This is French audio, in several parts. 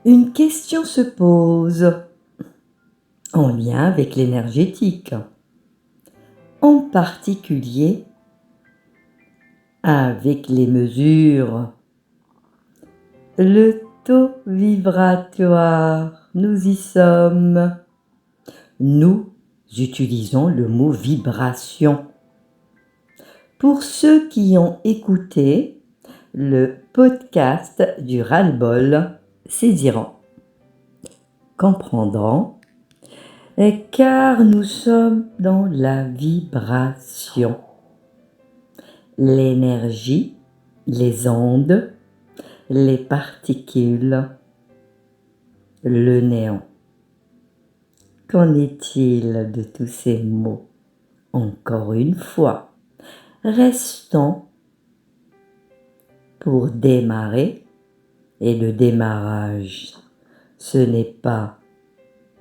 Une question se pose en lien avec l'énergétique, en particulier avec les mesures. Le taux vibratoire, nous y sommes. Nous utilisons le mot vibration. Pour ceux qui ont écouté le podcast du ras-le-bol, saisiront, comprendront, car nous sommes dans la vibration. L'énergie, les ondes, les particules, le néant. Qu'en est-il de tous ces mots? Encore une fois, restons pour démarrer, et le démarrage, ce n'est pas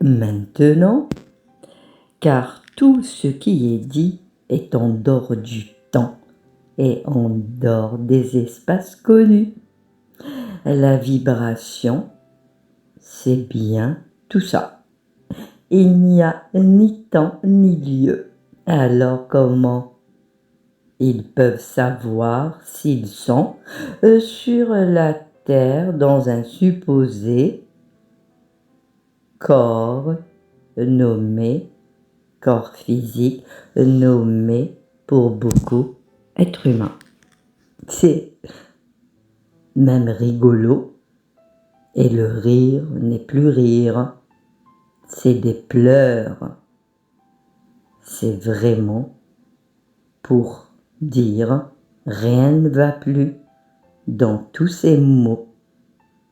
maintenant, car tout ce qui est dit est en dehors du temps et en dehors des espaces connus. La vibration, c'est bien tout ça. Il n'y a ni temps ni lieu. Alors comment ils peuvent savoir s'ils sont sur la Terre dans un supposé corps nommé corps physique, nommé pour beaucoup être humain? C'est même rigolo, et le rire n'est plus rire, c'est des pleurs. C'est vraiment pour dire rien ne va plus dans tous ces mots.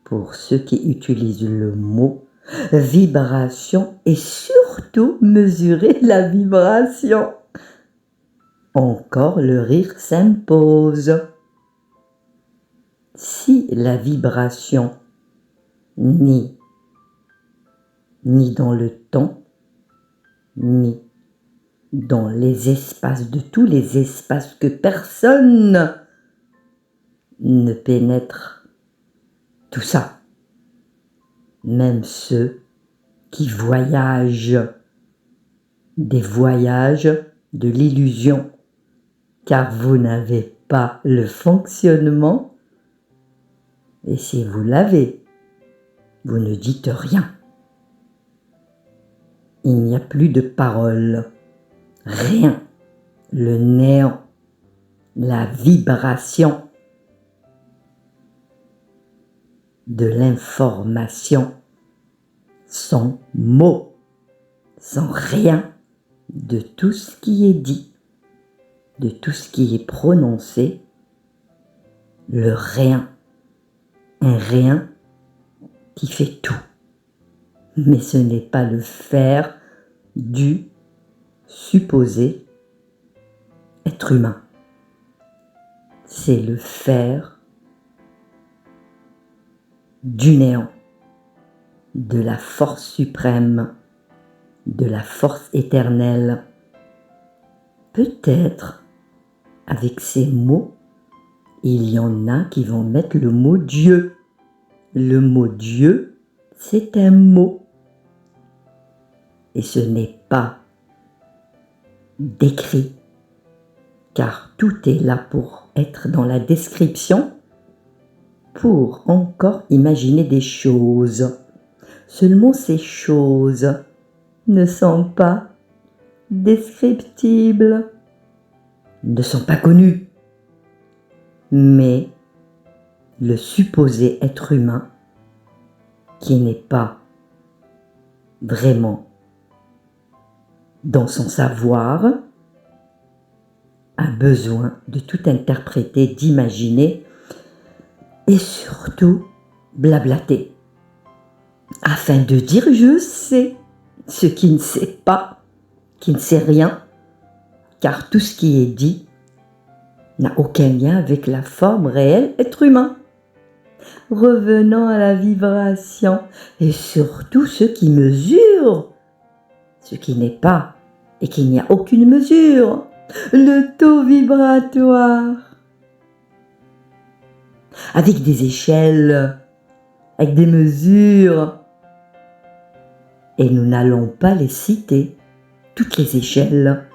Pour ceux qui utilisent le mot vibration et surtout mesurer la vibration. Encore le rire s'impose. Si la vibration ni dans le temps, ni dans les espaces, de tous les espaces que personne ne pénètre tout ça, même ceux qui voyagent, des voyages de l'illusion, car vous n'avez pas le fonctionnement. Et si vous l'avez, vous ne dites rien. Il n'y a plus de parole, rien, le néant, la vibration de l'information, sans mots, sans rien de tout ce qui est dit, de tout ce qui est prononcé, le rien. Un rien qui fait tout. Mais ce n'est pas le faire du supposé être humain. C'est le faire du néant, de la force suprême, de la force éternelle. Peut-être, avec ces mots, il y en a qui vont mettre le mot Dieu. Le mot Dieu, c'est un mot. Et ce n'est pas décrit, car tout est là pour être dans la description, pour encore imaginer des choses. Seulement ces choses ne sont pas descriptibles, ne sont pas connues. Mais le supposé être humain, qui n'est pas vraiment dans son savoir, a besoin de tout interpréter, d'imaginer et surtout blablater, afin de dire je sais ce qui ne sait pas, qui ne sait rien, car tout ce qui est dit n'a aucun lien avec la forme réelle être humain. Revenons à la vibration et surtout ceux qui mesurent ce qui n'est pas et qu'il n'y a aucune mesure, le taux vibratoire, avec des échelles avec des mesures. Et nous n'allons pas les citer, toutes les échelles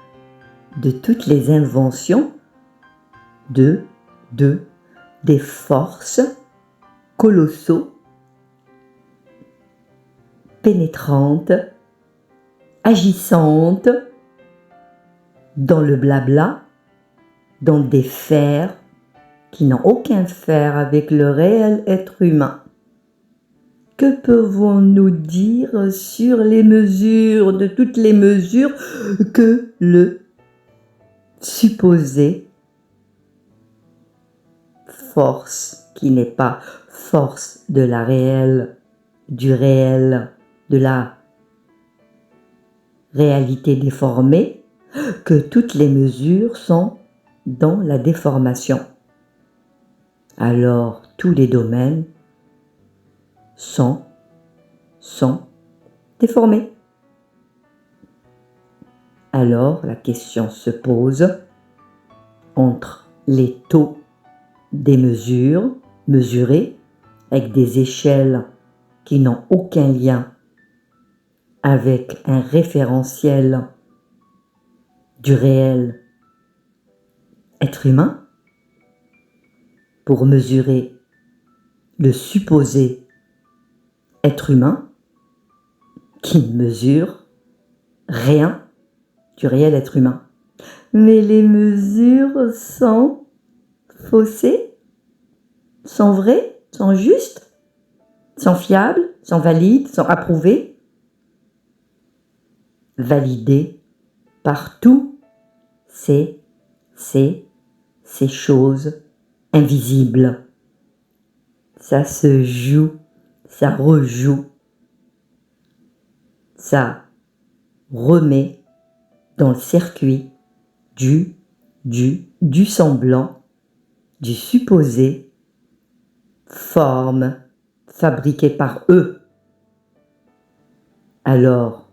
de toutes les inventions des forces colossaux, pénétrantes, agissantes dans le blabla, dans des fers qui n'ont aucun faire avec le réel être humain. Que pouvons-nous dire sur les mesures, de toutes les mesures que le supposé force, qui n'est pas force de la réelle, du réel, de la réalité déformée, que toutes les mesures sont dans la déformation. Alors tous les domaines sont déformés. Alors la question se pose entre les taux des mesures mesurées avec des échelles qui n'ont aucun lien avec un référentiel du réel être humain pour mesurer le supposé être humain qui ne mesure rien du réel être humain. Mais les mesures sont faussées, sont vraies, sont justes, sont fiables, sont valides, sont approuvées, validées par tous ces choses invisibles. Ça se joue, ça rejoue, ça remet dans le circuit du semblant, du supposé, forme fabriquée par eux. Alors,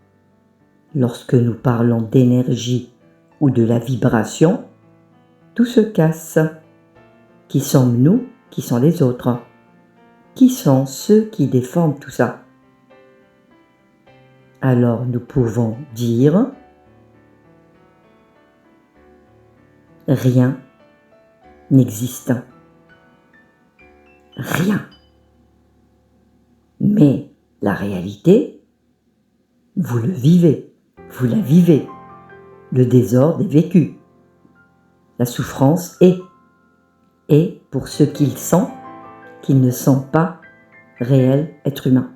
lorsque nous parlons d'énergie ou de la vibration, tout se casse. Qui sommes-nous? Qui sont les autres? Qui sont ceux qui déforment tout ça? Alors nous pouvons dire rien n'existe. Rien. Mais la réalité, vous le vivez, vous la vivez. Le désordre est vécu. La souffrance est. Et pour ceux qui le sont, qui ne sont pas réels êtres humains.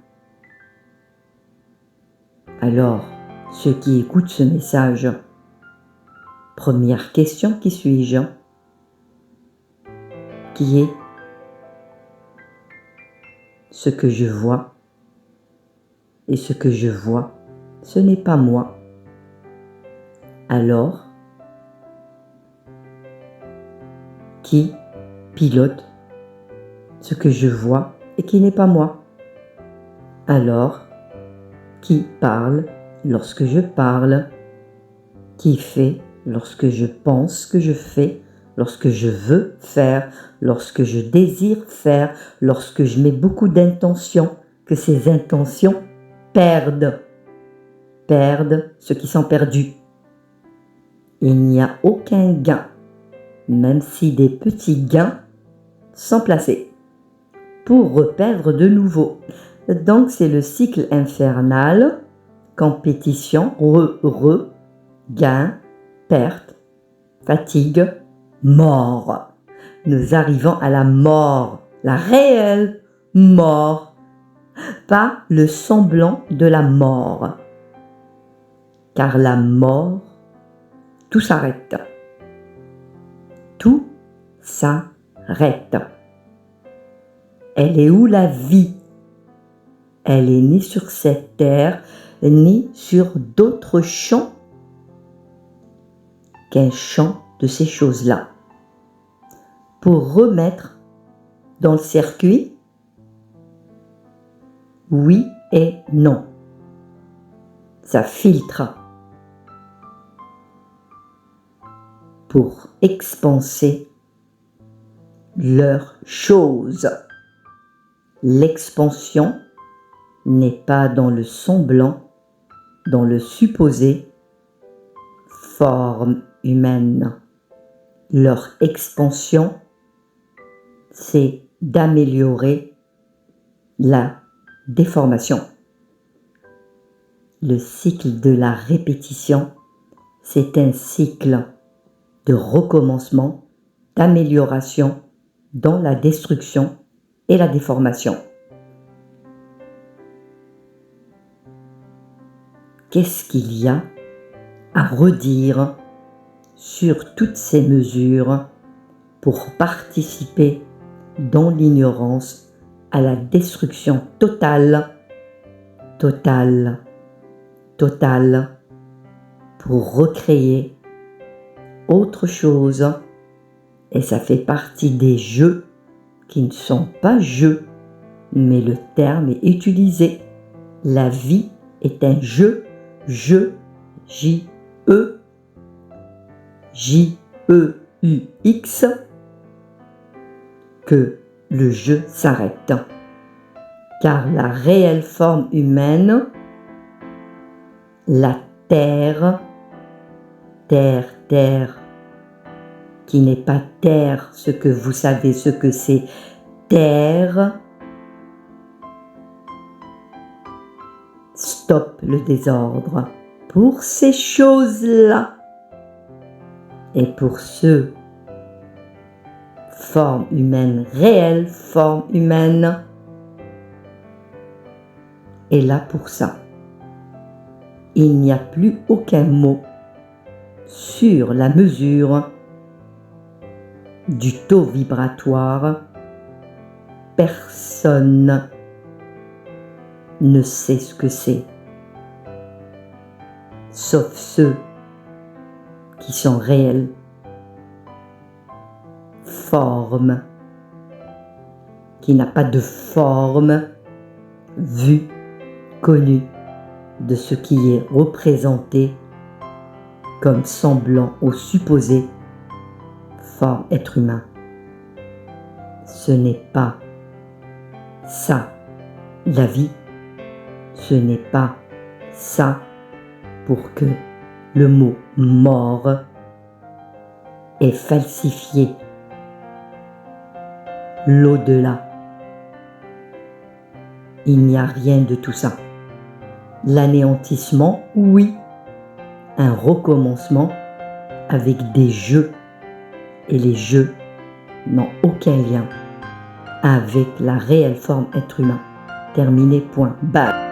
Alors, ceux qui écoutent ce message, première question, qui suis-je? Qui est ce que je vois? Et ce que je vois, ce n'est pas moi. Alors, qui pilote ce que je vois et qui n'est pas moi? Alors, qui parle lorsque je parle? Qui fait lorsque je pense que je fais? Lorsque je veux faire? Lorsque je désire faire? Lorsque je mets beaucoup d'intentions, que ces intentions perdent ceux qui sont perdus. Il n'y a aucun gain, même si des petits gains sont placés pour reperdre de nouveau. Donc c'est le cycle infernal, compétition, gain, perte, fatigue, mort. Nous arrivons à la mort, la réelle mort, pas le semblant de la mort. Car la mort, tout s'arrête. Tout s'arrête. Elle est où la vie? Elle est ni sur cette terre, ni sur d'autres champs qu'un champ de ces choses-là. Pour remettre dans le circuit, oui et non. Ça filtre pour expanser leurs choses. L'expansion n'est pas dans le semblant, dans le supposé, forme humaine. Leur expansion, c'est d'améliorer la déformation. Le cycle de la répétition, c'est un cycle de recommencement, d'amélioration dans la destruction et la déformation. Qu'est-ce qu'il y a à redire sur toutes ces mesures pour participer dans l'ignorance à la destruction totale, pour recréer autre chose, et ça fait partie des jeux qui ne sont pas jeux, mais le terme est utilisé. La vie est un jeu, J-E, J-E-U-X, que le jeu s'arrête. Car la réelle forme humaine, la terre, qui n'est pas terre, ce que vous savez ce que c'est, terre, stop le désordre. Pour ces choses-là, et pour ceux, forme humaine, réelle forme humaine, est là pour ça. Il n'y a plus aucun mot sur la mesure du taux vibratoire. Personne ne sait ce que c'est, sauf ceux qui sont réels. Forme, qui n'a pas de forme vue, connue, de ce qui est représenté comme semblant ou supposé forme être humain. Ce n'est pas ça la vie, ce n'est pas ça pour que le mot mort est falsifié. L'au-delà, il n'y a rien de tout ça. L'anéantissement, oui, un recommencement avec des jeux, et les jeux n'ont aucun lien avec la réelle forme être humain. Terminé, point, bye.